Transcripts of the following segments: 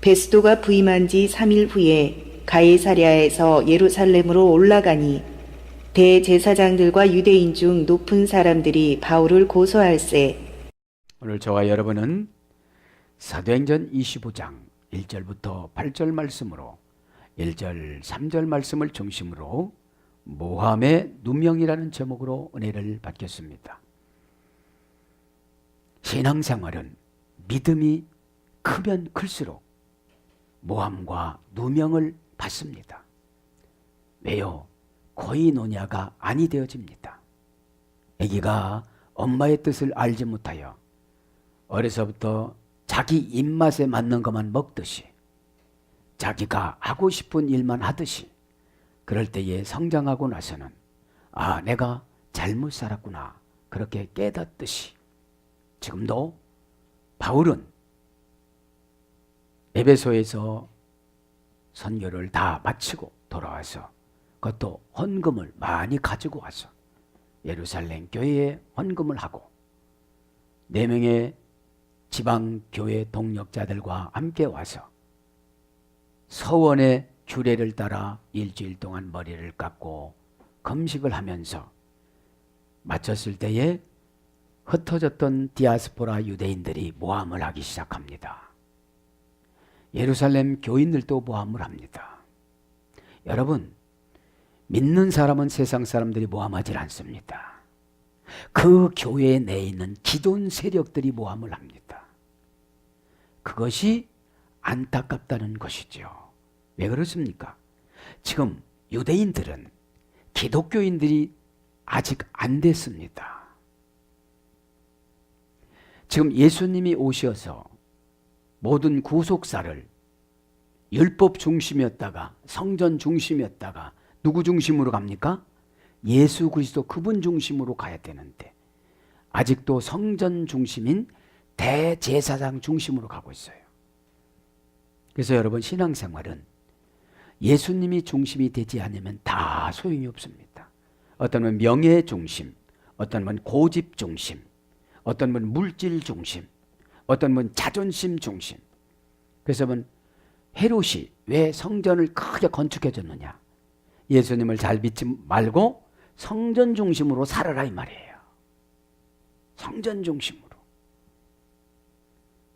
베스도가 부임한 지 3일 후에 가이사랴에서 예루살렘으로 올라가니 대제사장들과 유대인 중 높은 사람들이 바울을 고소할세. 오늘 저와 여러분은 사도행전 25장 1절부터 8절 말씀으로 1절, 3절 말씀을 중심으로 모함의 누명이라는 제목으로 은혜를 받겠습니다. 신앙생활은 믿음이 크면 클수록 모함과 누명을 받습니다. 왜요? 거의노냐가 아니 되어집니다. 아기가 엄마의 뜻을 알지 못하여 어려서부터 자기 입맛에 맞는 것만 먹듯이 자기가 하고 싶은 일만 하듯이 그럴 때에 성장하고 나서는 내가 잘못 살았구나 그렇게 깨닫듯이 지금도 바울은 에베소에서 선교를 다 마치고 돌아와서 그것도 헌금을 많이 가지고 와서 예루살렘 교회에 헌금을 하고 4명의 지방교회 동력자들과 함께 와서 서원의 규례를 따라 일주일 동안 머리를 깎고 금식을 하면서 마쳤을 때에 흩어졌던 디아스포라 유대인들이 모함을 하기 시작합니다. 예루살렘 교인들도 모함을 합니다. 여러분, 믿는 사람은 세상 사람들이 모함하지 않습니다. 그 교회 내에 있는 기존 세력들이 모함을 합니다. 그것이 안타깝다는 것이죠. 왜 그렇습니까? 지금 유대인들은 기독교인들이 아직 안 됐습니다. 지금 예수님이 오셔서 모든 구속사를 율법 중심이었다가 성전 중심이었다가 누구 중심으로 갑니까? 예수 그리스도 그분 중심으로 가야 되는데 아직도 성전 중심인 대제사장 중심으로 가고 있어요. 그래서 여러분, 신앙생활은 예수님이 중심이 되지 않으면 다 소용이 없습니다. 어떤 분 명예 중심, 어떤 분 고집 중심, 어떤 분 물질 중심, 어떤 분 자존심 중심. 그래서 헤롯이 왜 성전을 크게 건축해 줬느냐? 예수님을 잘 믿지 말고 성전 중심으로 살아라 이 말이에요. 성전 중심으로.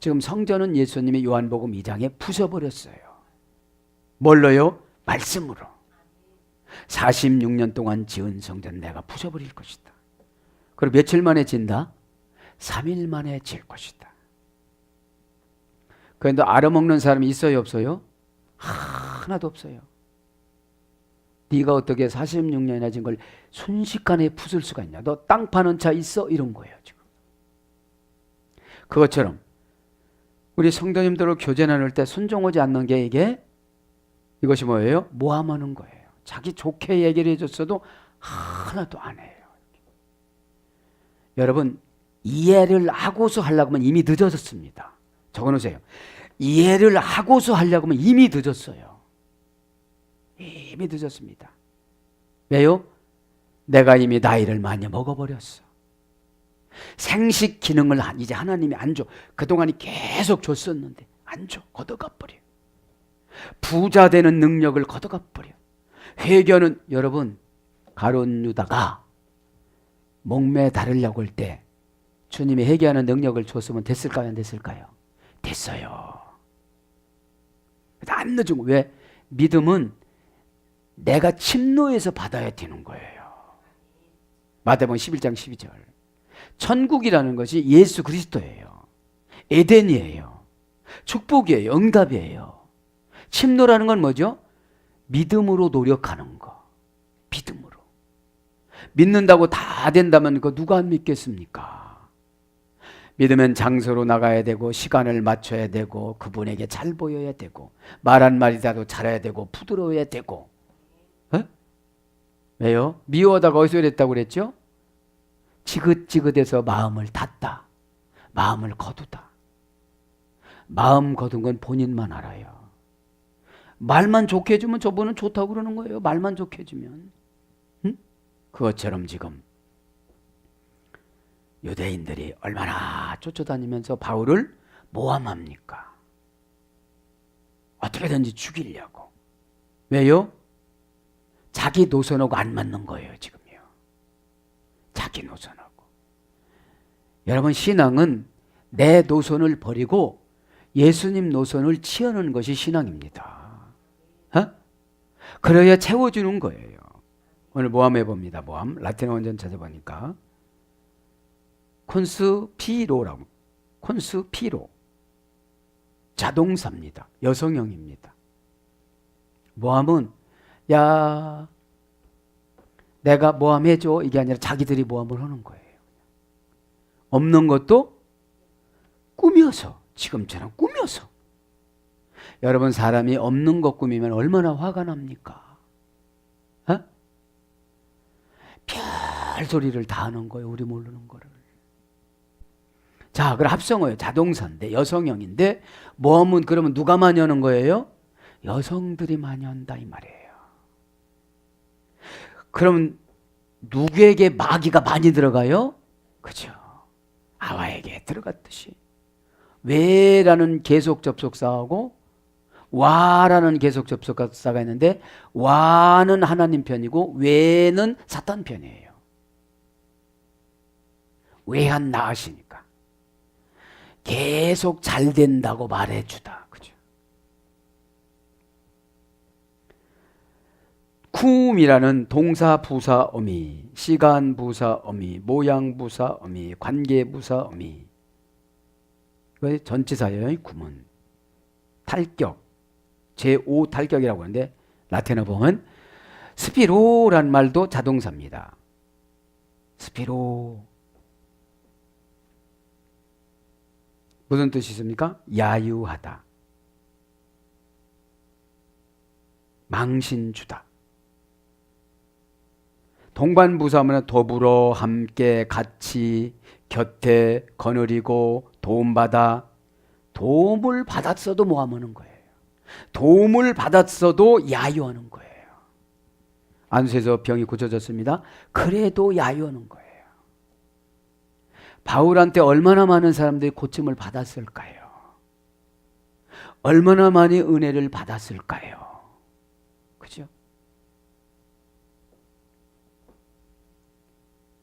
지금 성전은 예수님이 요한복음 2장에 부숴버렸어요. 뭘로요? 말씀으로. 46년 동안 지은 성전 내가 부숴버릴 것이다. 그리고 며칠 만에 진다? 3일 만에 질 것이다. 그런데 알아먹는 사람이 있어요 없어요? 하나도 없어요. 네가 어떻게 46년이나 진 걸 순식간에 부술 수가 있냐? 너 땅 파는 차 있어? 이런 거예요 지금. 그것처럼 우리 성도님들을 교제 나눌 때 순종하지 않는 게 이것이 뭐예요? 모함하는 거예요. 자기 좋게 얘기를 해줬어도 하나도 안 해요. 여러분, 이해를 하고서 하려고 하면 이미 늦어졌습니다. 적어놓으세요. 이해를 하고서 하려고 하면 이미 늦었어요. 이미 늦었습니다. 왜요? 내가 이미 나이를 많이 먹어버렸어. 생식 기능을 이제 하나님이 안 줘. 그동안이 계속 줬었는데 안 줘. 걷어가버려. 부자 되는 능력을 걷어가버려. 회개는 여러분, 가룟 유다가 목매 다르려고 할 때 주님이 회개하는 능력을 줬으면 됐을까요? 안 됐을까요? 됐어요. 안 늦은 거. 왜? 믿음은 내가 침노해서 받아야 되는 거예요. 마태복음 11장 12절. 천국이라는 것이 예수 그리스도예요. 에덴이에요. 축복이에요. 응답이에요. 침노라는 건 뭐죠? 믿음으로 노력하는 거. 믿음으로. 믿는다고 다 된다면 그거 누가 안 믿겠습니까? 믿으면 장소로 나가야 되고 시간을 맞춰야 되고 그분에게 잘 보여야 되고 말 한마디라도 잘해야 되고 부드러워야 되고. 왜요? 미워하다가 어디서 이랬다고 그랬죠? 지긋지긋해서 마음을 닫다. 마음을 거두다. 마음 거둔 건 본인만 알아요. 말만 좋게 해주면 저분은 좋다고 그러는 거예요. 말만 좋게 해주면. 그것처럼 지금 유대인들이 얼마나 쫓아다니면서 바울을 모함합니까? 어떻게든지 죽이려고. 왜요? 자기 노선하고 안 맞는 거예요, 지금요. 자기 노선하고. 여러분, 신앙은 내 노선을 버리고 예수님 노선을 취하는 것이 신앙입니다. 어? 그래야 채워주는 거예요. 오늘 모함 해봅니다. 모함. 라틴어 원전 찾아보니까 콘스피로라고. 콘스피로. 자동사입니다. 여성형입니다. 모함은 야 내가 모함해줘 이게 아니라 자기들이 모함을 하는 거예요. 없는 것도 꾸며서, 지금처럼 꾸며서. 여러분, 사람이 없는 것 꾸미면 얼마나 화가 납니까? 어? 별 소리를 다 하는 거예요. 우리 모르는 거를. 자, 그럼 합성어예요. 자동사인데 여성형인데 모함은 그러면 누가 많이 하는 거예요? 여성들이 많이 한다 이 말이에요. 그럼 누구에게 마귀가 많이 들어가요? 그죠? 아와에게 들어갔듯이. 왜라는 계속 접속사하고 와라는 계속 접속사가 있는데 와는 하나님 편이고 왜는 사탄 편이에요. 왜한 나으시니까. 계속 잘 된다고 말해주다. 그죠? 쿰이라는 동사 부사 어미, 시간 부사 어미, 모양 부사 어미, 관계 부사 어미. 전치사예요. 쿰은 탈격, 제5 탈격이라고 하는데 라틴어 보면 스피로라는 말도 자동사입니다. 스피로 무슨 뜻이 있습니까? 야유하다, 망신주다. 동반부사하면 더불어, 함께, 같이, 곁에, 거느리고, 도움받아. 도움을 받았어도 모함하는 거예요. 도움을 받았어도 야유하는 거예요. 안수에서 병이 고쳐졌습니다. 그래도 야유하는 거예요. 바울한테 얼마나 많은 사람들이 고침을 받았을까요? 얼마나 많이 은혜를 받았을까요? 그죠?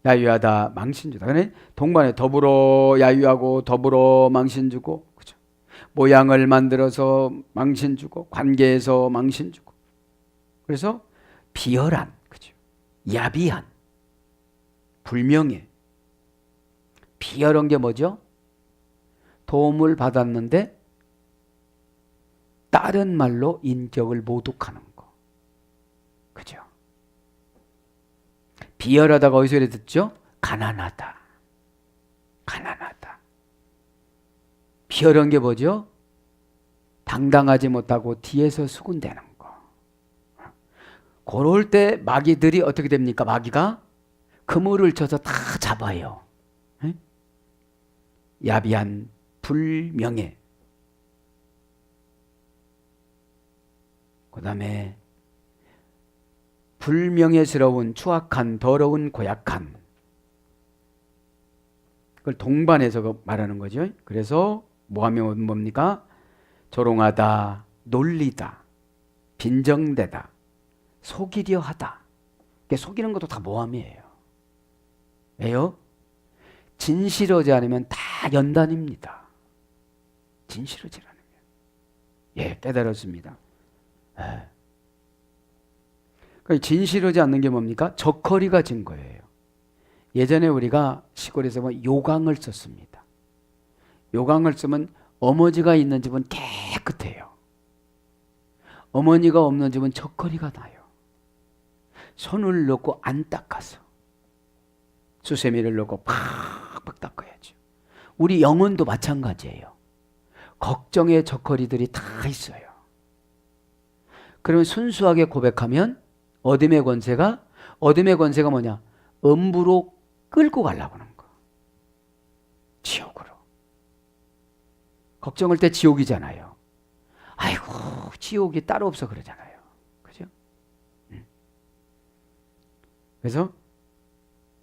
야유하다, 망신주다. 그러니 동반에 더불어 야유하고 더불어 망신주고, 그죠? 모양을 만들어서 망신주고, 관계에서 망신주고. 그래서 비열한, 그죠? 야비한, 불명예. 비열한 게 뭐죠? 도움을 받았는데 다른 말로 인격을 모독하는 거. 그죠? 비열하다가 어디서 듣죠? 가난하다. 가난하다. 비열한 게 뭐죠? 당당하지 못하고 뒤에서 수군대는 거. 그럴 때 마귀들이 어떻게 됩니까? 마귀가 그물을 쳐서 다 잡아요. 야비한, 불명예. 그 다음에 불명예스러운, 추악한, 더러운, 고약한. 그걸 동반해서 말하는 거죠. 그래서 모함이 뭡니까? 조롱하다, 놀리다, 빈정대다, 속이려 하다. 속이는 것도 다 모함이에요. 왜요? 진실하지 않으면 다 연단입니다. 진실하지 않으면. 예, 깨달았습니다. 예. 진실하지 않는 게 뭡니까? 적허리가 진 거예요. 예전에 우리가 시골에서 요강을 썼습니다. 요강을 쓰면 어머니가 있는 집은 깨끗해요. 어머니가 없는 집은 적허리가 나요. 손을 넣고 안 닦아서 수세미를 넣고 팍팍 닦아야죠. 우리 영혼도 마찬가지예요. 걱정의 적허리들이 다 있어요. 그러면 순수하게 고백하면 어둠의 권세가 뭐냐? 음부로 끌고 가려고 하는 거. 지옥으로. 걱정할 때 지옥이잖아요. 아이고, 지옥이 따로 없어 그러잖아요. 그죠? 그래서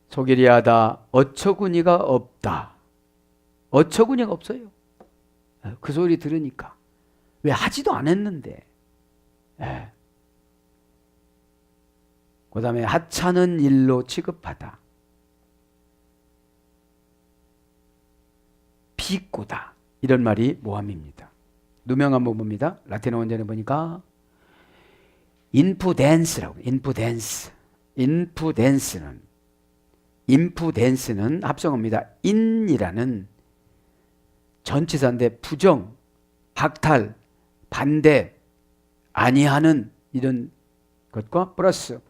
속이려 하다, 어처구니가 없다. 어처구니가 없어요. 그 소리 들으니까 왜 하지도 않았는데. 예. 그 다음에 하찮은 일로 취급하다. 비꼬다. 이런 말이 모함입니다. 누명 한번 봅니다. 라틴어 원전에 보니까 인푸덴스라고. 인푸덴스는 합성어입니다. 인이라는 전치사인데 부정, 박탈, 반대, 아니하는 이런 것과 플러스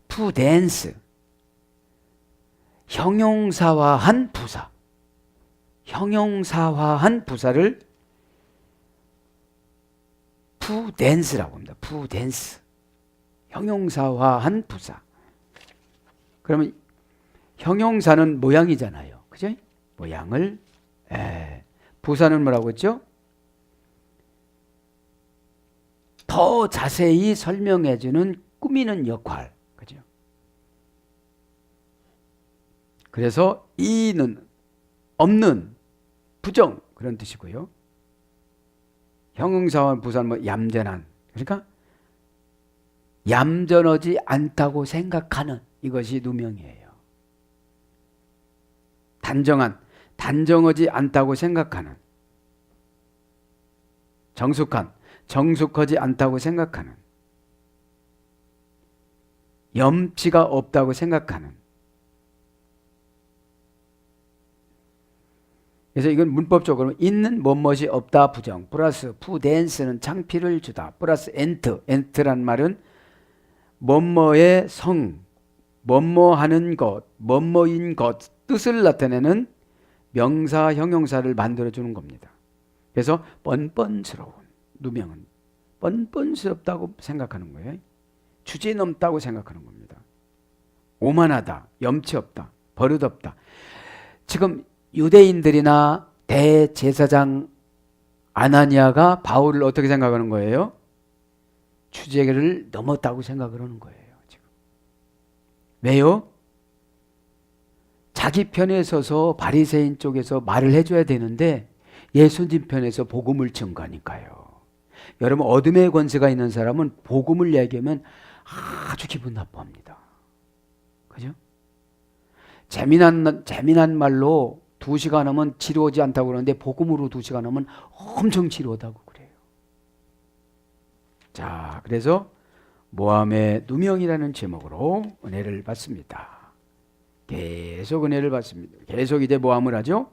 푸덴스, 형용사화한 부사. 형용사화한 부사를 푸덴스라고 합니다. 푸덴스. 형용사화한 부사. 그러면 형용사는 모양이잖아요. 그죠? 모양을. 부사는 뭐라고 했죠? 더 자세히 설명해주는 꾸미는 역할. 그죠? 그래서 이는 없는, 부정 그런 뜻이고요. 형용사와 부사는 뭐 얌전한. 그러니까 얌전하지 않다고 생각하는 이것이 누명이에요. 단정한, 단정하지 않다고 생각하는. 정숙한, 정숙하지 않다고 생각하는. 염치가 없다고 생각하는. 그래서 이건 문법적으로 있는 뭐뭇이 없다 부정 플러스 푸덴스는 창피를 주다 플러스 엔트란 말은 뭐뭐의 성, 뭐뭐하는 것, 뭐뭐인 것 뜻을 나타내는 명사, 형용사를 만들어주는 겁니다. 그래서 뻔뻔스러운 누명은 뻔뻔스럽다고 생각하는 거예요. 주제 넘다고 생각하는 겁니다. 오만하다, 염치 없다, 버릇없다. 지금 유대인들이나 대제사장 아나니아가 바울을 어떻게 생각하는 거예요? 주제를 넘었다고 생각을 하는 거예요. 지금. 왜요? 자기 편에 서서 바리새인 쪽에서 말을 해줘야 되는데 예수님 편에서 복음을 증거하니까요. 여러분 어둠의 권세가 있는 사람은 복음을 얘기하면 아주 기분 나빠합니다. 그죠? 재미난 말로 2시간 하면 지루하지 않다고 그러는데 복음으로 2시간 하면 엄청 지루하다고 그래요. 자, 그래서 모함의 누명이라는 제목으로 은혜를 받습니다. 계속 은혜를 받습니다. 계속 이제 모함을 하죠.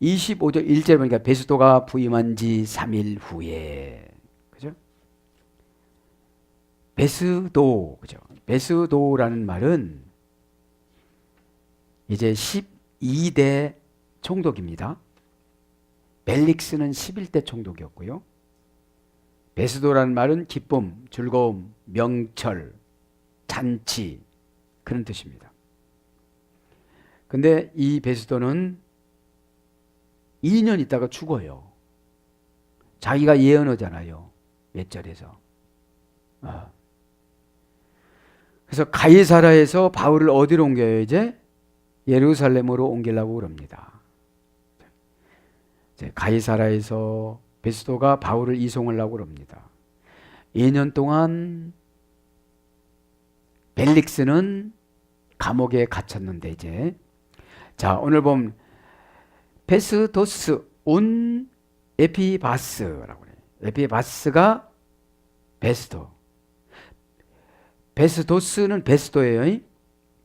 25절 1절 보니까 베스도가 부임한 지 3일 후에. 그죠? 베스도. 그죠? 베스도라는 말은 이제 12대 총독입니다. 벨릭스는 11대 총독이었고요. 베스도라는 말은 기쁨, 즐거움, 명철, 잔치 그런 뜻입니다. 근데 이 베스도는 2년 있다가 죽어요. 자기가 예언하잖아요. 몇 절에서. 그래서 가이사라에서 바울을 어디로 옮겨요 이제? 예루살렘으로 옮기려고 그럽니다. 가이사라에서 베스도가 바울을 이송하려고 그럽니다. 2년 동안 벨릭스는 감옥에 갇혔는데 이제 자 오늘 보면 베스도스 온 에피바스라고 그래요. 에피바스가 베스도. 베스도스는 베스도예요.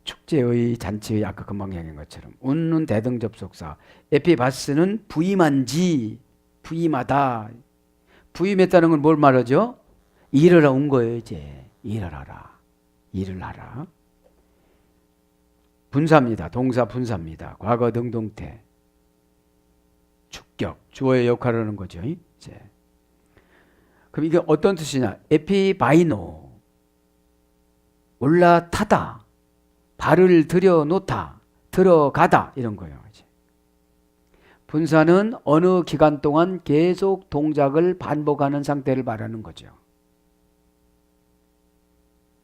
축제의 잔치의 아까 금방 얘기한 것처럼 운는 대등접속사. 에피바스는 부임한지 부임하다. 부임했다는 건 뭘 말하죠? 일을 온 거예요. 이제 일을 하라. 일을 하라. 분사입니다. 동사 분사입니다. 과거 등동태. 주격 주어의 역할을 하는 거죠. 이제. 그럼 이게 어떤 뜻이냐? 에피바이노 올라타다. 발을 들여놓다, 들어가다 이런 거예요. 이제. 분사는 어느 기간 동안 계속 동작을 반복하는 상태를 말하는 거죠.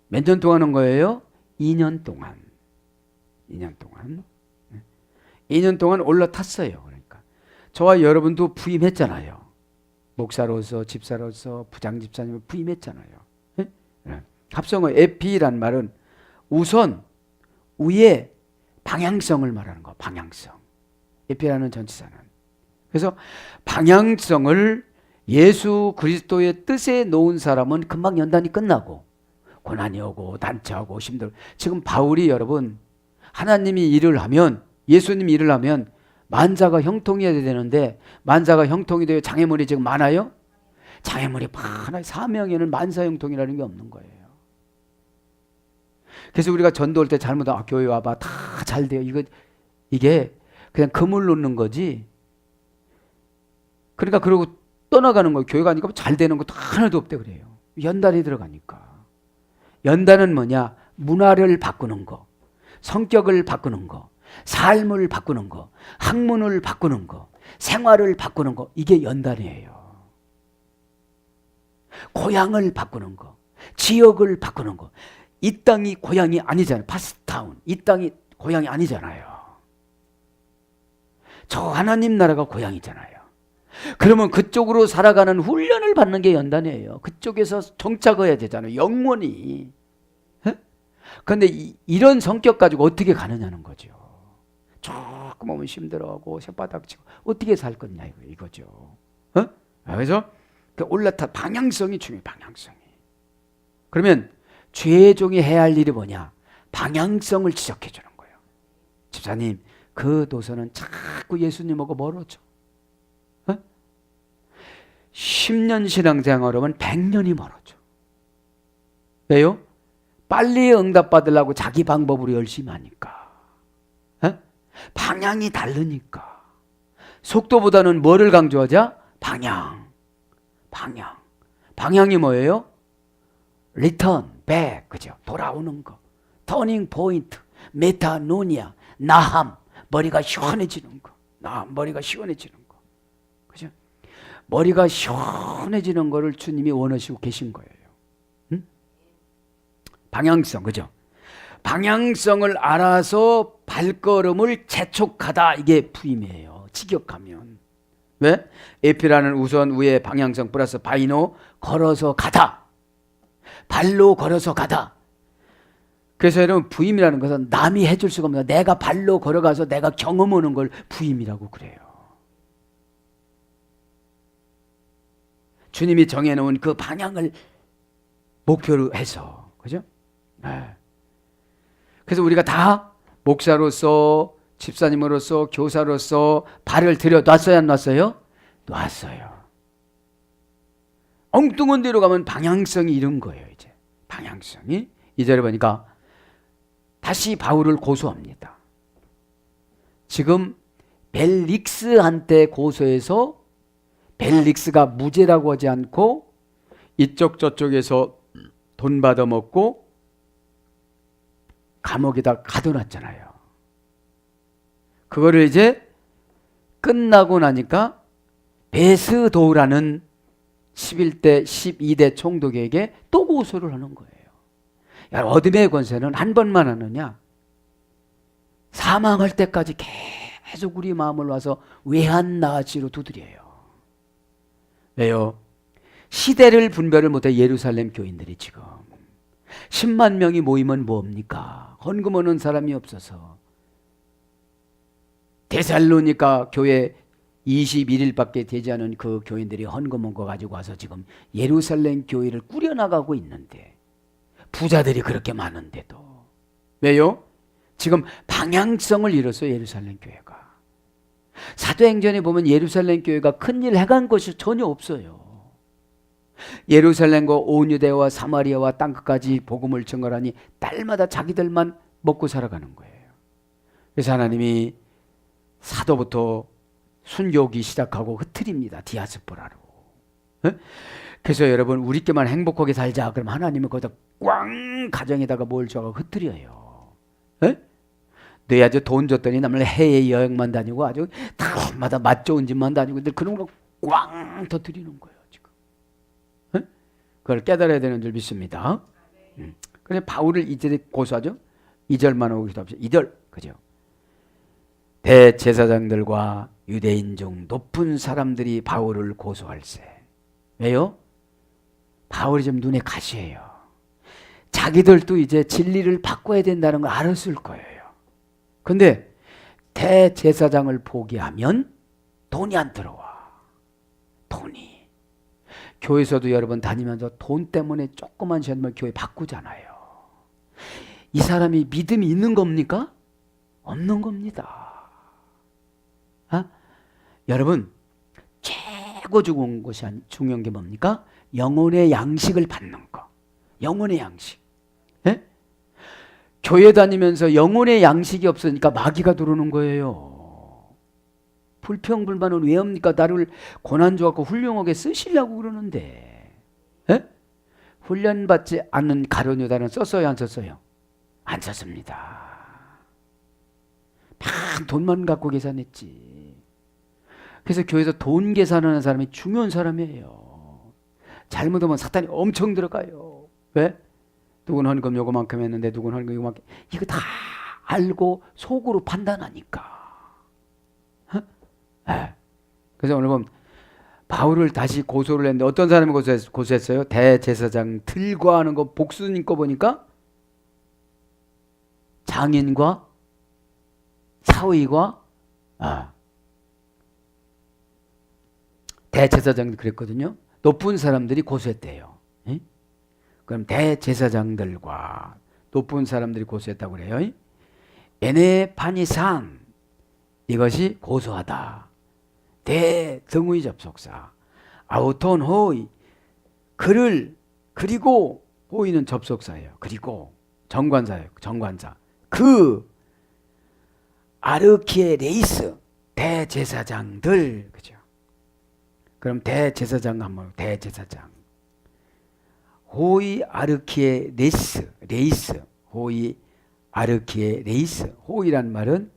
몇 년 동안 한 거예요? 2년 동안. 2년 동안. 2년 동안 올라탔어요. 그러니까 저와 여러분도 부임했잖아요. 목사로서 집사로서 부장 집사님을 부임했잖아요. 예? 예. 합성어 에피란 말은 우선 위에 방향성을 말하는 거. 방향성. 에피라는 전치사는. 그래서 방향성을 예수 그리스도의 뜻에 놓은 사람은 금방 연단이 끝나고 고난이 오고 난처하고 힘들고. 지금 바울이 여러분 하나님이 일을 하면 예수님이 일을 하면 만자가 형통해야 되는데 만자가 형통이 돼요. 장애물이 지금 많아요? 장애물이 많아요. 사명에는 만사 형통이라는 게 없는 거예요. 그래서 우리가 전도할 때 잘못하면 교회 와봐 다 잘 돼요. 이게 그냥 그물 놓는 거지. 그러니까 그러고 떠나가는 거예요. 교회 가니까 잘 되는 것도 하나도 없대 그래요. 연단이 들어가니까. 연단은 뭐냐? 문화를 바꾸는 거, 성격을 바꾸는 거, 삶을 바꾸는 거, 학문을 바꾸는 거, 생활을 바꾸는 거. 이게 연단이에요. 고향을 바꾸는 거, 지역을 바꾸는 거. 이 땅이 고향이 아니잖아요. 파스타운. 이 땅이 고향이 아니잖아요. 저 하나님 나라가 고향이잖아요. 그러면 그쪽으로 살아가는 훈련을 받는 게 연단이에요. 그쪽에서 정착해야 되잖아요. 영원히. 그런데 이런 성격 가지고 어떻게 가느냐는 거죠. 조금 오면 힘들어하고 새바닥 치고 어떻게 살 거냐 이거죠. 그래서 올라타 방향성이 중요해요. 방향성이. 그러면 죄종이 해야 할 일이 뭐냐? 방향성을 지적해 주는 거예요. 집사님, 그 도서는 자꾸 예수님하고 멀어져. 10년 신앙생활 하면 100년이 멀어져. 왜요? 빨리 응답받으려고 자기 방법으로 열심히 하니까. 방향이 다르니까. 속도보다는 뭐를 강조하자? 방향. 방향이 뭐예요? 리턴, 백, 그죠? 돌아오는 거. 터닝 포인트, 메타노니아, 나함, 머리가 시원해지는 거. 머리가 시원해지는 거. 그죠? 머리가 시원해지는 거를 주님이 원하시고 계신 거예요. 방향성, 그죠? 방향성을 알아서 발걸음을 재촉하다. 이게 부임이에요. 직역하면. 왜? 에피라는 우선 위에 방향성 플러스 바이노, 걸어서 가다. 발로 걸어서 가다. 그래서 여러분 부임이라는 것은 남이 해줄 수가 없는 거예요. 내가 발로 걸어가서 내가 경험하는 걸 부임이라고 그래요. 주님이 정해놓은 그 방향을 목표로 해서. 그죠? 네. 그래서 우리가 다 목사로서 집사님으로서 교사로서 발을 들여놨어요? 안 놨어요? 놨어요. 엉뚱한 데로 가면 방향성이 이런 거예요. 이제 방향성이 2절에 보니까 다시 바울을 고소합니다. 지금 벨릭스한테 고소해서 벨릭스가 무죄라고 하지 않고 이쪽 저쪽에서 돈 받아먹고 감옥에다 가둬놨잖아요. 그거를 이제 끝나고 나니까 베스도라는 11대 12대 총독에게 또 고소를 하는 거예요. 야, 어둠의 권세는 한 번만 하느냐? 사망할 때까지 계속 우리 마음을 와서 외한나치로 두드려요. 왜요? 시대를 분별을 못해 예루살렘 교인들이 지금 10만 명이 모이면 뭡니까? 헌금하는 사람이 없어서 데살로니가 교회 21일밖에 되지 않은 그 교인들이 헌금한 거 가지고 와서 지금 예루살렘 교회를 꾸려나가고 있는데 부자들이 그렇게 많은데도 왜요? 지금 방향성을 잃었어요. 예루살렘 교회가. 사도행전에 보면 예루살렘 교회가 큰일 해간 것이 전혀 없어요. 예루살렘과 온 유대와 사마리아와 땅끝까지 복음을 전가하니 딸마다 자기들만 먹고 살아가는 거예요. 그래서 하나님이 사도부터 순교기 시작하고 흩트립니다. 디아스포라로. 그래서 여러분 우리께만 행복하게 살자. 그럼 하나님은 거기다 꽝 가정에다가 뭘 줘서 흩트려요. 너희 아주 돈 줬더니 남을 해외 여행만 다니고 아주 다마다 맛 좋은 집만 다니고 그런 거 꽝 터뜨리는 거예요. 지금. 그걸 깨달아야 되는 줄 믿습니다. 그래서 바울을 2절에 고소하죠. 2절만 오고 기도합시다. 2절 그죠? 대제사장들과 유대인 중 높은 사람들이 바울을 고소할세. 왜요? 바울이 좀 눈에 가시예요. 자기들도 이제 진리를 바꿔야 된다는 걸 알았을 거예요. 근데 대제사장을 포기하면 돈이 안 들어와. 돈이. 교회에서도 여러분 다니면서 돈 때문에 조그만 시험을 교회 바꾸잖아요. 이 사람이 믿음이 있는 겁니까? 없는 겁니다. 여러분, 최고 중요한 게 뭡니까? 영혼의 양식을 받는 거. 영혼의 양식. 예? 교회 다니면서 영혼의 양식이 없으니까 마귀가 들어오는 거예요. 불평불만은 왜 합니까? 나를 고난 줘갖고 훌륭하게 쓰시려고 그러는데. 예? 훈련받지 않는 가룟 유다는 썼어요, 안 썼어요? 안 썼습니다. 막 돈만 갖고 계산했지. 그래서 교회에서 돈 계산하는 사람이 중요한 사람이에요. 잘못하면 사탄이 엄청 들어가요. 왜? 누구는 헌금 요거만큼 했는데 누구는 헌금 요거만큼. 이거 다 알고 속으로 판단하니까. 그래서 오늘 보면 바울을 다시 고소를 했는데 어떤 사람이 고소했어요? 대제사장 들과 하는 거 복수님 거 보니까 장인과 사위과 대제사장도 그랬거든요. 높은 사람들이 고소했대요. 예? 그럼 대제사장들과 높은 사람들이 고소했다고 그래요. 에네파니산 이것이 고소하다. 대등의 접속사 아우톤 호이 그를 그리고 호이는 접속사예요. 그리고 정관사예요. 정관사 그 아르키에 레이스 대제사장들 그죠? 그럼 대제사장 한번 대제사장 호이 아르키에 레이스 호이 아르키에 레이스 호이란 말은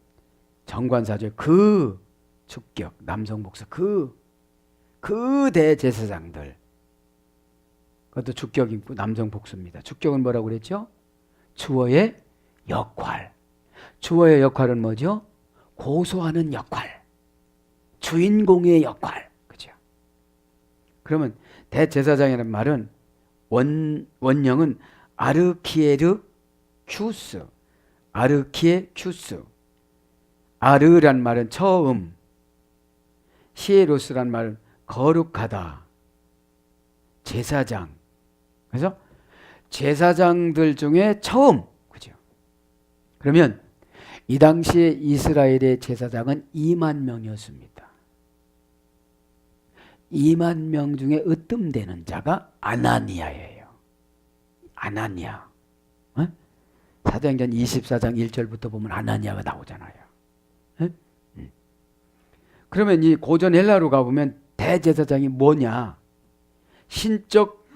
정관사죠. 그 주격 남성 복수 그 대제사장들 그것도 주격 있고 남성 복수입니다. 주격은 뭐라고 그랬죠? 주어의 역할. 주어의 역할은 뭐죠? 고소하는 역할. 주인공의 역할. 그죠? 그러면 대제사장이라는 말은 원형은 아르키에르 큐스. 아르키에 큐스. 아르란 말은 처음. 히에로스란 말은 거룩하다. 제사장. 그래서 제사장들 중에 처음. 그죠? 그러면 이 당시에 이스라엘의 제사장은 2만 명이었습니다. 2만 명 중에 으뜸되는 자가 아나니아예요. 아나니아. 어? 사도행전 24장 1절부터 보면 아나니아가 나오잖아요. 어? 그러면 이 고전 헬라로 가보면 대제사장이 뭐냐? 신적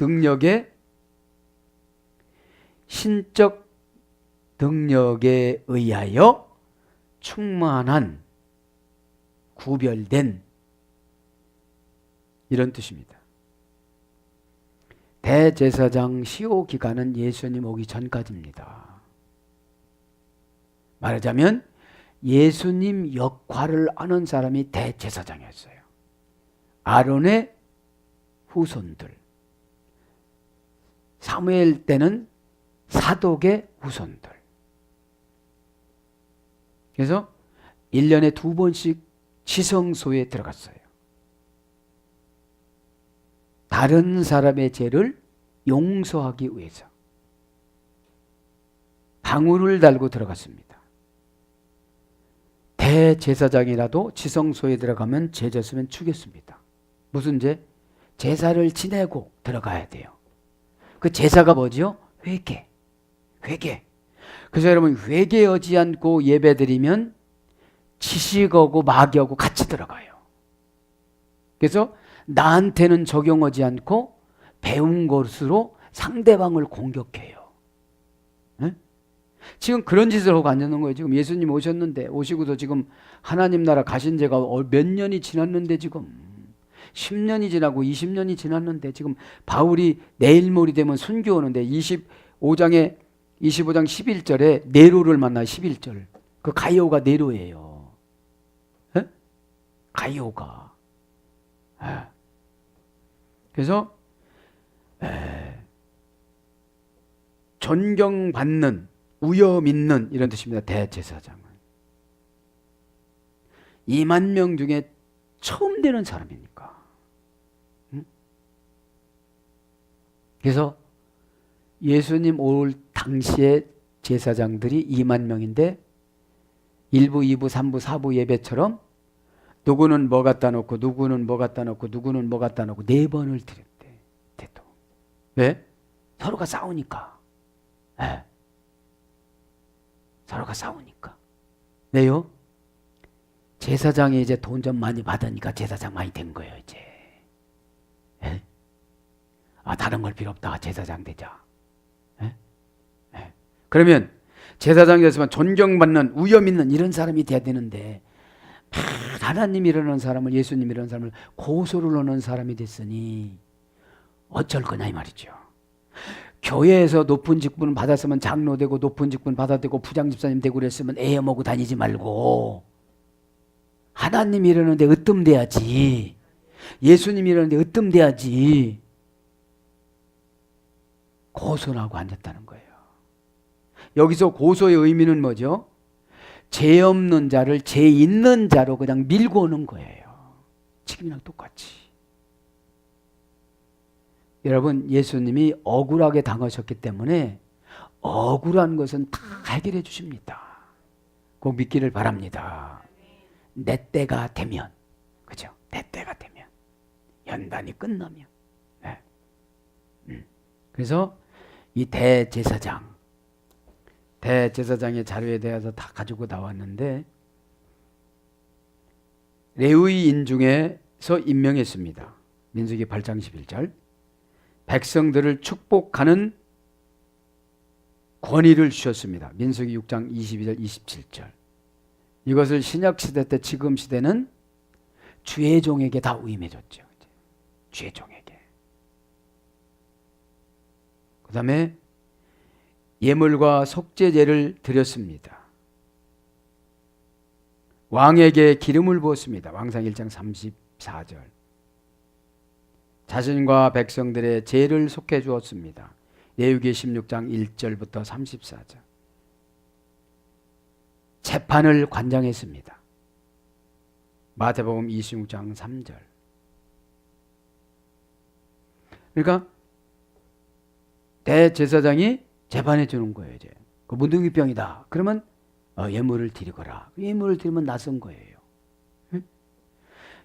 능력에 의하여 충만한 구별된 이런 뜻입니다. 대제사장 시효 기간은 예수님 오기 전까지입니다. 말하자면 예수님 역할을 아는 사람이 대제사장이었어요. 아론의 후손들. 사무엘 때는 사독의 후손들. 그래서 1년에 2번씩 지성소에 들어갔어요. 다른 사람의 죄를 용서하기 위해서 방울을 달고 들어갔습니다. 대제사장이라도 지성소에 들어가면 죄 졌으면 죽였습니다. 무슨 죄? 제사를 지내고 들어가야 돼요. 그 제사가 뭐죠? 회개. 그래서 여러분 회개하지 않고 예배드리면 지식하고 마귀하고 같이 들어가요. 그래서 나한테는 적용하지 않고 배운 것으로 상대방을 공격해요. 네? 지금 그런 짓을 하고 앉는 거예요. 지금 예수님 오셨는데 오시고도 지금 하나님 나라 가신 지가 몇 년이 지났는데 지금 10년이 지나고 20년이 지났는데 지금 바울이 내일 모레 되면 순교 오는데 25장 11절에 네로를 만나 11절. 그 가이오가 네로예요. 에? 가이오가. 그래서 존경받는, 우여 믿는 이런 뜻입니다. 대제사장은 2만 명 중에 처음 되는 사람이니까. 그래서 예수님 올 당시에 제사장들이 2만 명인데 1부, 2부, 3부, 4부 예배처럼 누구는 뭐 갖다 놓고 누구는 뭐 갖다 놓고 누구는 뭐 갖다 놓고 4번을 드렸대. 대도. 왜? 서로가 싸우니까. 네. 서로가 싸우니까. 왜요? 제사장이 이제 돈 좀 많이 받으니까 제사장 많이 된 거예요, 이제. 네? 다른 걸 필요 없다가 제사장 되자. 네? 네. 그러면 제사장이 됐으면 존경받는, 우여 믿는 이런 사람이 돼야 되는데 하나님 이라는 사람을, 예수님 이라는 사람을 고소를 하는 사람이 됐으니 어쩔 거냐 이 말이죠. 교회에서 높은 직분을 받았으면 장로 되고 높은 직분 받아되고 부장 집사님 되고 그랬으면 애 먹고 다니지 말고 하나님 이러는데 으뜸돼야지. 예수님 이러는데 으뜸돼야지. 고소하고 앉았다는 거예요. 여기서 고소의 의미는 뭐죠? 죄 없는 자를 죄 있는 자로 그냥 밀고 오는 거예요. 지금이랑 똑같이. 여러분, 예수님이 억울하게 당하셨기 때문에 억울한 것은 다 해결해 주십니다. 꼭 믿기를 바랍니다. 내 때가 되면, 그죠? 내 때가 되면, 연단이 끝나면. 네. 그래서 이 대제사장의 자료에 대해서 다 가지고 나왔는데 레위인 중에서 임명했습니다. 민수기 8장 11절. 백성들을 축복하는 권위를 주셨습니다. 민수기 6장 22절 27절. 이것을 신약 시대 때 지금 시대는 주의 종에게 다 위임해줬죠. 주의 종에게. 그 다음에 예물과 속죄제를 드렸습니다. 왕에게 기름을 부었습니다. 왕상 1장 34절. 자신과 백성들의 죄를 속해 주었습니다. 레위기 16장 1절부터 34절. 재판을 관장했습니다. 마태복음 26장 3절. 그러니까 대제사장이 재판해 주는 거예요. 이제 그 문둥이병이다. 그러면 예물을 드리거라. 예물을 드리면 낯선 거예요.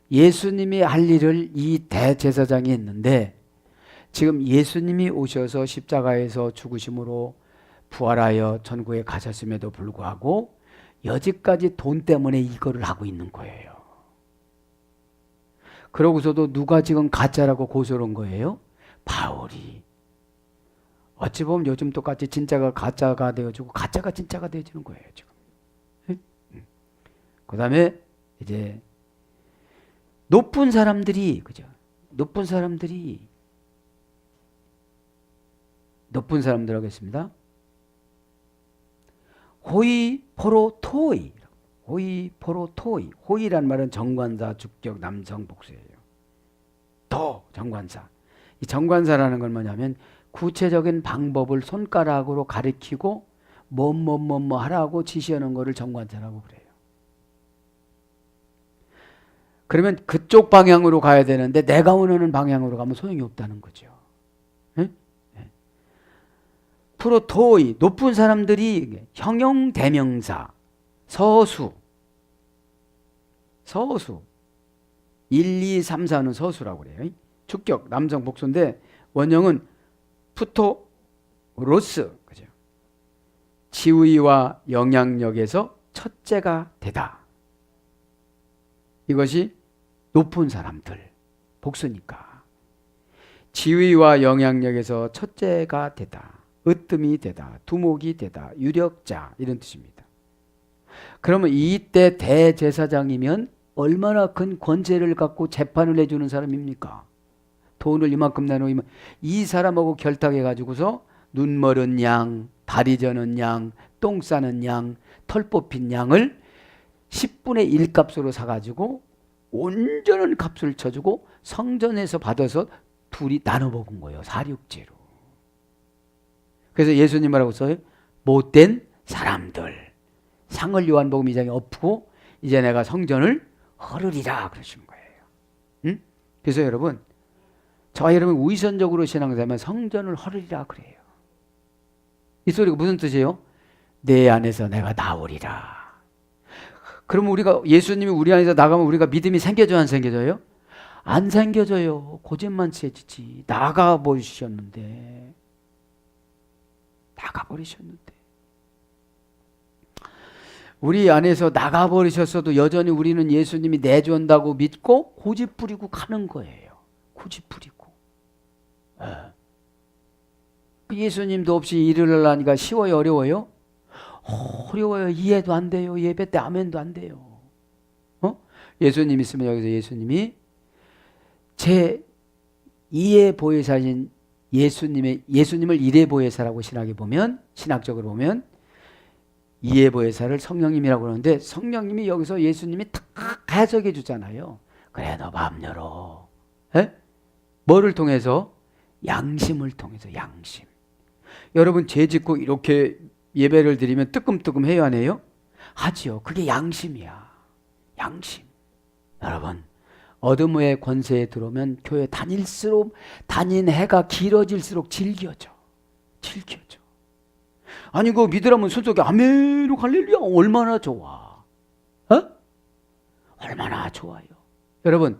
예수님이 할 일을 이 대제사장이 했는데 지금 예수님이 오셔서 십자가에서 죽으심으로 부활하여 천국에 가셨음에도 불구하고 여지까지 돈 때문에 이거를 하고 있는 거예요. 그러고서도 누가 지금 가짜라고 고소를 한 거예요? 바울이. 어찌 보면 요즘 똑같이 진짜가 가짜가 되어지고 가짜가 진짜가 되어지는 거예요, 지금. 그 다음에 이제 높은 사람들이, 그죠? 높은 사람들 하겠습니다. 호이포로토이. 호이란 말은 정관사, 주격, 남성, 복수예요. 정관사. 이 정관사라는 건 뭐냐면 구체적인 방법을 손가락으로 가리키고 뭐 하라고 지시하는 거를 정관사라고 그래요. 그러면 그쪽 방향으로 가야 되는데 내가 원하는 방향으로 가면 소용이 없다는 거죠. 네? 네. 프로토이, 높은 사람들이 형용 대명사, 서수 1, 2, 3, 4는 서수라고 그래요. 축격, 남성 복수인데 원형은 푸토로스, 그죠? 지위와 영향력에서 첫째가 되다. 이것이 높은 사람들, 복수니까. 지위와 영향력에서 첫째가 되다. 으뜸이 되다. 두목이 되다. 유력자, 이런 뜻입니다. 그러면 이때 대제사장이면 얼마나 큰 권세를 갖고 재판을 해주는 사람입니까? 돈을 이만큼 내놓으면 이 사람하고 결탁해가지고서 눈 멀은 양, 다리 저는 양, 똥 싸는 양, 털 뽑힌 양을 10분의 1 값으로 사가지고 온전한 값을 쳐주고 성전에서 받아서 둘이 나눠 먹은 거예요. 사륙제로. 그래서 예수님 뭐라고 써요? 못된 사람들. 상을 요한복음 2장에 엎고 이제 내가 성전을 헐으리라 그러신 거예요. 응? 그래서 여러분, 저와 여러분 위선적으로 신앙생활하면 성전을 헐으리라 그래요. 이 소리가 무슨 뜻이에요? 내 안에서 내가 나오리라. 그러면 우리가 예수님이 우리 안에서 나가면 우리가 믿음이 생겨져요, 안 생겨져요? 안 생겨져요. 고집만 세지지. 나가버리셨는데. 우리 안에서 나가버리셨어도 여전히 우리는 예수님이 내준다고 믿고 고집 부리고 가는 거예요. 고집 부리고. 예수님도 없이 일을 하려니까 쉬워요, 어려워요? 어려워요. 이해도 안 돼요. 예배 때 아멘도 안 돼요. 예수님 있으면 여기서 예수님이 제 2의 보혜사신 예수님을 1의 보혜사라고 신학적으로 보면 2의 보혜사를 성령님이라고 그러는데, 성령님이 여기서 예수님이 딱 해석해 주잖아요. 그래, 너 마음 열어. 에? 뭐를 통해서? 양심을 통해서. 양심. 여러분, 죄 짓고 이렇게 예배를 드리면 뜨끔뜨끔 해요, 안 해요? 하지요. 그게 양심이야. 양심. 여러분, 어둠의 권세에 들어오면 교회 다닌 해가 길어질수록 질겨져. 아니, 그거 믿으라면 손속에 아멘, 할렐루야, 얼마나 좋아. 얼마나 좋아요. 여러분,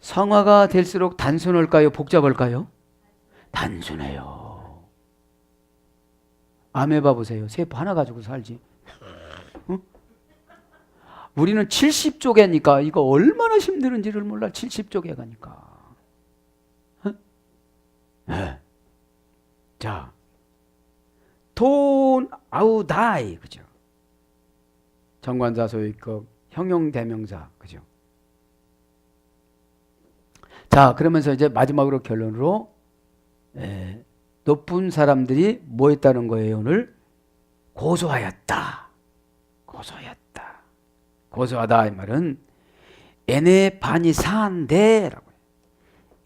성화가 될수록 단순할까요? 복잡할까요? 단순해요. 아메바 보세요. 세포 하나 가지고 살지. 우리는 70조개니까 이거 얼마나 힘든지를 몰라. 70조개가니까. 네. 자, 돈 아우 다이, 그죠? 정관사 소유격 형용 대명사, 그죠? 자, 그러면서 이제 마지막으로 결론으로 높은 사람들이 뭐 했다는 거예요? 오늘 고소하였다. 고소하다 이 말은 에네 바니 사한데라고 해요.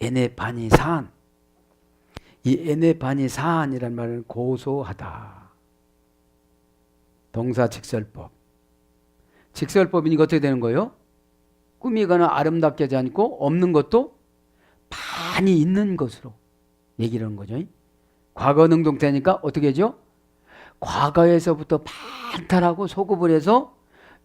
에네 바니 사한. 이 에네 바니 사한이란 말은 고소하다. 동사 직설법. 직설법이니까 어떻게 되는 거예요? 꾸미거나 아름답게 하지 않고 없는 것도 많이 있는 것으로 얘기를 하는 거죠. 과거 능동태니까 어떻게 하죠? 과거에서부터 많다라고 소급을 해서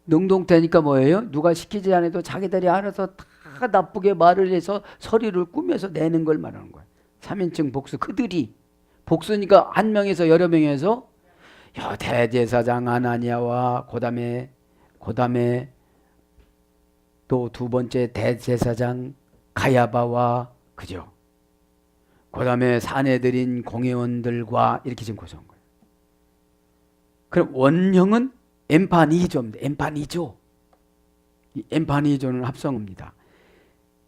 능동태니까 뭐예요? 누가 시키지 않아도 자기들이 알아서 다 나쁘게 말을 해서 서리를 꾸며서 내는 걸 말하는 거예요. 3인칭 복수. 그들이 복수니까 한 명에서 여러 명에서 대제사장 아나니아와 그다음에 또 두 번째 대제사장 가야바와, 그죠? 그다음에 사내들인 공회원들과 이렇게 지금 고소한 거예요. 그럼 원형은 엠파니조입니다. 이 엠파니조는 합성어입니다.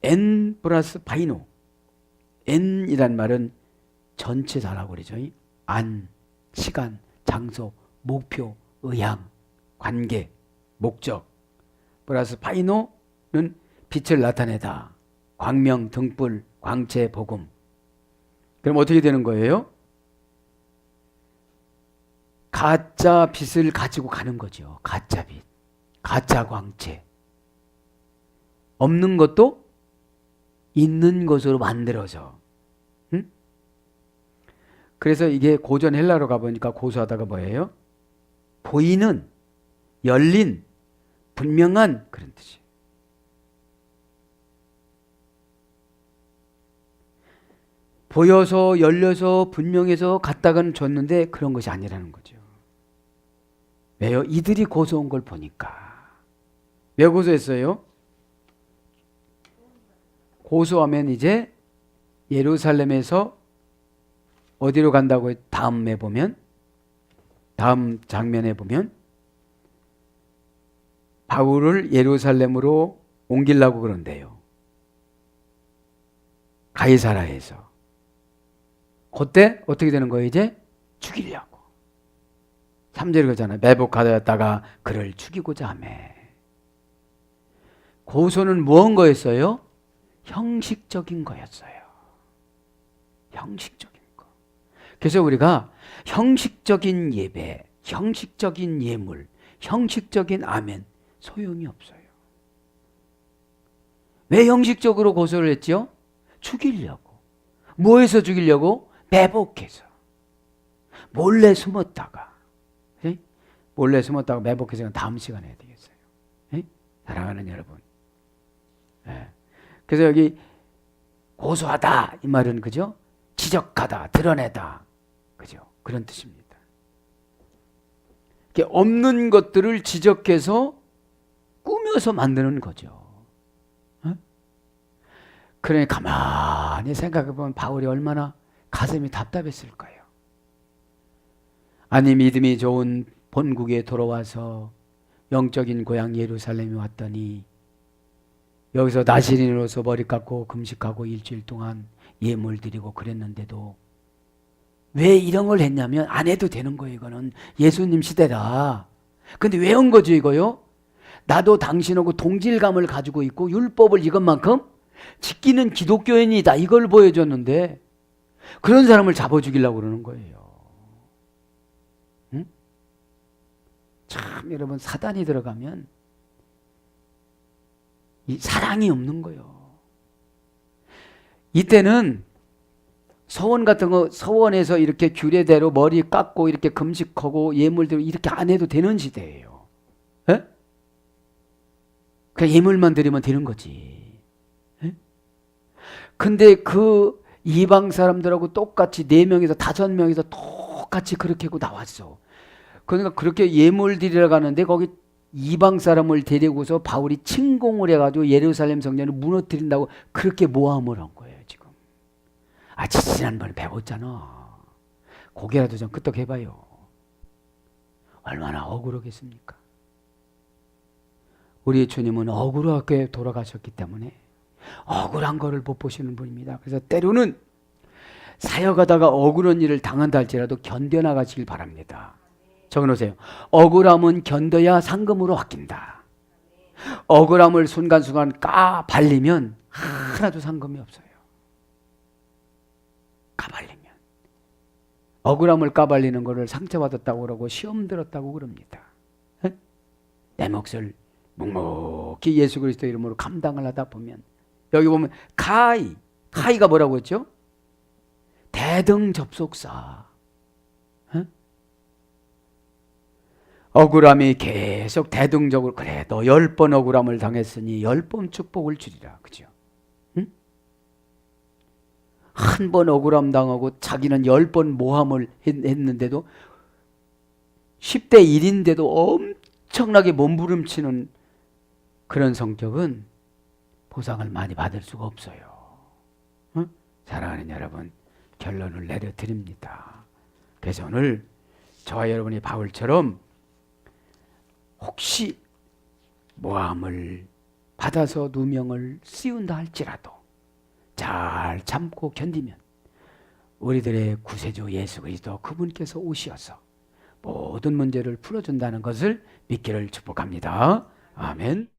N 플러스 파이노. N이란 말은 전체다라고 그러죠. 안, 시간, 장소, 목표, 의향, 관계, 목적. 플러스 파이노는 빛을 나타내다. 광명, 등불, 광채, 복음. 그럼 어떻게 되는 거예요? 가짜 빛을 가지고 가는 거죠. 가짜 빛, 가짜 광채. 없는 것도 있는 것으로 만들어서. 그래서 이게 고전 헬라로 가보니까 고소하다가 뭐예요? 보이는, 열린, 분명한 그런 뜻이에요. 보여서 열려서 분명해서 갖다가는 줬는데 그런 것이 아니라는 거죠. 왜요? 이들이 고소한 걸 보니까. 왜 고소했어요? 고소하면 이제 예루살렘에서 어디로 간다고 다음 장면에 보면 바울을 예루살렘으로 옮기려고 그런대요. 가이사라에서. 그때 어떻게 되는 거예요? 이제 죽이려고. 3절에 그러잖아요. 매복하였다가 그를 죽이고자 하며. 고소는 무언 거였어요? 형식적인 거였어요. 형식적인 거. 그래서 우리가 형식적인 예배, 형식적인 예물, 형식적인 아멘 소용이 없어요. 왜 형식적으로 고소를 했죠? 죽이려고. 뭐해서 죽이려고? 매복해서. 몰래 숨었다가. 네? 몰래 숨었다가 매복해서 다음 시간에 해야 되겠어요. 네? 사랑하는 여러분. 네. 그래서 여기 고소하다 이 말은 그죠? 지적하다, 드러내다. 그죠? 그런 뜻입니다. 없는 것들을 지적해서 꾸며서 만드는 거죠. 그러니 가만히 생각해보면 바울이 얼마나 가슴이 답답했을까요? 아니 믿음이 좋은 본국에 돌아와서 영적인 고향 예루살렘에 왔더니 여기서 나시린으로서 머리 깎고 금식하고 일주일 동안 예물 드리고 그랬는데도 왜 이런 걸 했냐면 안 해도 되는 거예요. 이거는 예수님 시대다. 근데 왜 한 거죠 이거요? 나도 당신하고 동질감을 가지고 있고 율법을 이것만큼 지키는 기독교인이다. 이걸 보여줬는데 그런 사람을 잡아 죽이려고 그러는 거예요. 응? 참 여러분 사단이 들어가면 이 사랑이 없는 거예요. 이때는 서원 같은 거 서원에서 이렇게 규례대로 머리 깎고 이렇게 금식하고 예물대로 이렇게 안 해도 되는 시대예요. 에? 그냥 예물만 드리면 되는 거지. 에? 근데 그 이방 사람들하고 똑같이 4명에서 5명에서 똑같이 그렇게 하고 나왔어. 그러니까 그렇게 예물 드리러 가는데 거기 이방 사람을 데리고서 바울이 침공을 해가지고 예루살렘 성전을 무너뜨린다고 그렇게 모함을 한 거예요 지금. 아 지난번에 배웠잖아. 고개라도 좀 끄떡해봐요. 얼마나 억울하겠습니까? 우리 주님은 억울하게 돌아가셨기 때문에 억울한 거를 못 보시는 분입니다. 그래서 때로는 사역하다가 억울한 일을 당한다 할지라도 견뎌나가시길 바랍니다. 적어놓으세요. 억울함은 견뎌야 상금으로 바뀐다. 억울함을 순간순간 까발리면 하나도 상금이 없어요. 까발리면. 억울함을 까발리는 거를 상처받았다고 그러고 시험 들었다고 그럽니다. 에? 내 몫을 묵묵히 예수 그리스도 이름으로 감당을 하다 보면 여기 보면 가이가 뭐라고 했죠? 대등접속사. 억울함이 계속 대등적으로 그래 너 10번 억울함을 당했으니 10번 축복을 주리라. 그죠? 응? 한 번 억울함 당하고 자기는 10번 모함을 했는데도 10대 1인데도 엄청나게 몸부림치는 그런 성격은 보상을 많이 받을 수가 없어요. 응? 사랑하는 여러분 결론을 내려드립니다. 그래서 오늘 저와 여러분이 바울처럼 혹시 모함을 받아서 누명을 씌운다 할지라도 잘 참고 견디면 우리들의 구세주 예수 그리스도 그분께서 오셔서 모든 문제를 풀어준다는 것을 믿기를 축복합니다. 아멘.